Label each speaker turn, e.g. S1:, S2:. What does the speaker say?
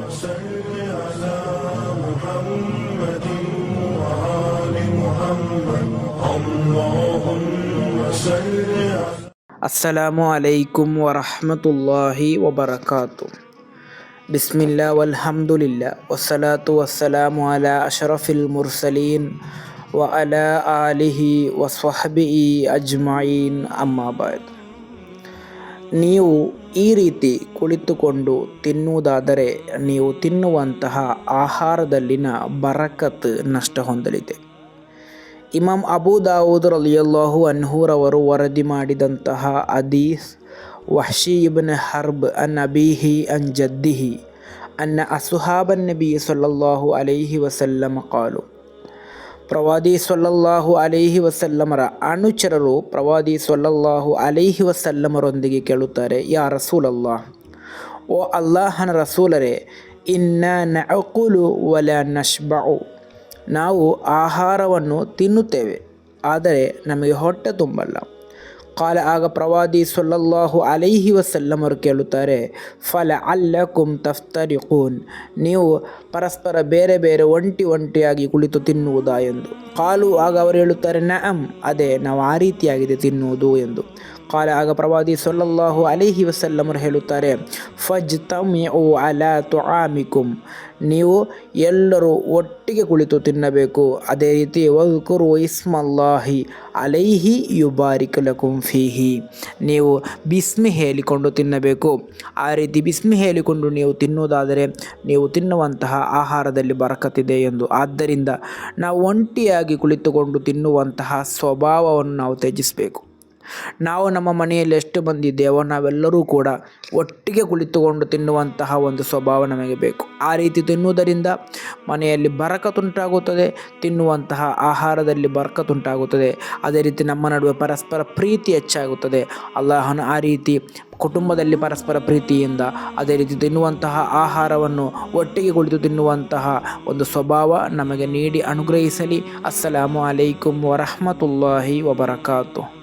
S1: صل على محمد وآل محمد اللهم صل على
S2: ಅಸ್ಸಲಾಮು ಅಲೈಕುಂ ವರಹಮತುಲ್ಲಾಹಿ ವಬರಕಾತು. ಬಿಸ್ಮಿಲ್ಲಾ ವಲ್ಹಮ್ದುಲಿಲ್ಲಾ ವಸ್ಸಲಾತು ವಸ್ಸಲಾಮು ಅಲಾ ಅಶರಫಿಲ್ ಮುರ್ಸಲೀನ್ ವ ಅಲಾ ಆಲಿಹಿ ವಸ್ವಹಬಿಹಿ ಅಜ್ಮഈನ್. ಅಮ್ಮಾ ಬಾದ್. ನೀವು ಈ ರೀತಿ ಕುಳಿತುಕೊಂಡು ತಿನ್ನುವುದಾದರೆ ನೀವು ತಿನ್ನುವಂತಹ ಆಹಾರದಲ್ಲಿನ ಬರಕತ್ ನಷ್ಟ ಹೊಂದಲಿದೆ. ಇಮಾಮ್ ಅಬೂ ದಾವೂದ್ ರಲಿಯಲ್ಲಾಹು ಅನ್ಹುರವರು ವರದಿ ಮಾಡಿದಂತಹ ಹದೀಸ್, ವಹ್ಶಿ ಇಬ್ನ್ ಹರ್ಬ್ ಅನ್ ಅಬೀಹಿ ಅನ್ ಜದ್ದಿಹಿ ಅನ್ನ ಅಸ್ಹಾಬನ್ ನಬಿ ಸಲ್ಲಲ್ಲಾಹು ಅಲೈಹಿ ವಸಲ್ಲಮ ಕಾಲು. ಪ್ರವಾದಿ ಸಲ್ಲಲ್ಲಾಹು ಅಲೈಹಿ ವಸಲ್ಲಮರ ಅನುಚರರು ಪ್ರವಾದಿ ಸಲ್ಲಲ್ಲಾಹು ಅಲೈಹಿ ವಸಲ್ಲಮರೊಂದಿಗೆ ಕೇಳುತ್ತಾರೆ, ಯಾ ರಸೂಲಲ್ಲಾಹ್, ಓ ಅಲ್ಲಾಹನ ರಸೂಲರೇ, ಇನ್ನ ನಅಕುಲು ವಲ ನಶ್ಬഉ, ನಾವು ಆಹಾರವನ್ನು ತಿನ್ನುತ್ತೇವೆ ಆದರೆ ನಮಗೆ ಹೊಟ್ಟೆ ತುಂಬಲ್ಲ. ಕಾಲ, ಆಗ ಪ್ರವಾದಿ ಸಲ್ಲಲ್ಲಾಹು ಅಲೈಹಿ ವಸಲ್ಲಮರು ಕೇಳುತ್ತಾರೆ, ಫಲ ಅಲ್ಲಕುಂ ತಫ್ತರಿಕೂನ್, ನೀವು ಪರಸ್ಪರ ಬೇರೆ ಬೇರೆ ಒಂಟಿಯಾಗಿ ಕುಳಿತು ತಿನ್ನುವುದಾ ಎಂದು. ಕಾಲು, ಆಗ ಅವರು ಹೇಳುತ್ತಾರೆ, ನಅಂ, ಅದೇ ನಾವು ಆ ರೀತಿಯಾಗಿದೆ ತಿನ್ನುವುದು ಎಂದು. ಕಾಲ, ಆಗ ಪ್ರವಾದಿ ಸಲ್ಲಲ್ಲಾಹು ಅಲೈಹಿ ವಸಲ್ಲಮರು ಹೇಳುತ್ತಾರೆ, ಫಜ್ತಮಿಉ ಅಲಾ ತುಆಮಿಕುಂ, ನೀವು ಎಲ್ಲರೂ ಒಟ್ಟಿಗೆ ಕುಳಿತು ತಿನ್ನಬೇಕು. ಅದೇ ರೀತಿ ವಜ್ಕುರು ಇಸ್ಮಲ್ಲಾಹಿ ಅಲೈಹಿ ಯುಬಾರಿಕ್ ಲಕುಂ ಫೀಹಿ, ನೀವು ಬಿಸ್ಮಿ ಹೇಳಿಕೊಂಡು ತಿನ್ನಬೇಕು. ಆ ರೀತಿ ಬಿಸ್ಮಿ ಹೇಳಿಕೊಂಡು ನೀವು ತಿನ್ನುವುದಾದರೆ ನೀವು ತಿನ್ನುವಂತಹ ಆಹಾರದಲ್ಲಿ ಬರಕತ್ತಿದೆ ಎಂದು. ಆದ್ದರಿಂದ ನಾವು ಒಂಟಿಯಾಗಿ ಕುಳಿತುಕೊಂಡು ತಿನ್ನುವಂತಹ ಸ್ವಭಾವವನ್ನು ನಾವು ತ್ಯಜಿಸಬೇಕು. ನಾವು ನಮ್ಮ ಮನೆಯಲ್ಲಿ ಎಷ್ಟು ಮಂದಿ ಇದ್ದೇವೋ ನಾವೆಲ್ಲರೂ ಕೂಡ ಒಟ್ಟಿಗೆ ಕುಳಿತುಕೊಂಡು ತಿನ್ನುವಂತಹ ಒಂದು ಸ್ವಭಾವ ನಮಗೆ ಬೇಕು. ಆ ರೀತಿ ತಿನ್ನುವುದರಿಂದ ಮನೆಯಲ್ಲಿ ಬರಕತ್ತುಂಟಾಗುತ್ತದೆ, ತಿನ್ನುವಂತಹ ಆಹಾರದಲ್ಲಿ ಬರಕತ್ತುಂಟಾಗುತ್ತದೆ. ಅದೇ ರೀತಿ ನಮ್ಮ ನಡುವೆ ಪರಸ್ಪರ ಪ್ರೀತಿ ಹೆಚ್ಚಾಗುತ್ತದೆ. ಅಲ್ಲಾಹನು ಆ ರೀತಿ ಕುಟುಂಬದಲ್ಲಿ ಪರಸ್ಪರ ಪ್ರೀತಿಯಿಂದ ಅದೇ ರೀತಿ ತಿನ್ನುವಂತಹ ಆಹಾರವನ್ನು ಒಟ್ಟಿಗೆ ಕುಳಿತು ತಿನ್ನುವಂತಹ ಒಂದು ಸ್ವಭಾವ ನಮಗೆ ನೀಡಿ ಅನುಗ್ರಹಿಸಲಿ. ಅಸ್ಸಲಾಮು ಅಲೈಕುಂ ವರಹಮತುಲ್ಲಾಹಿ ವಬರಕಾತು.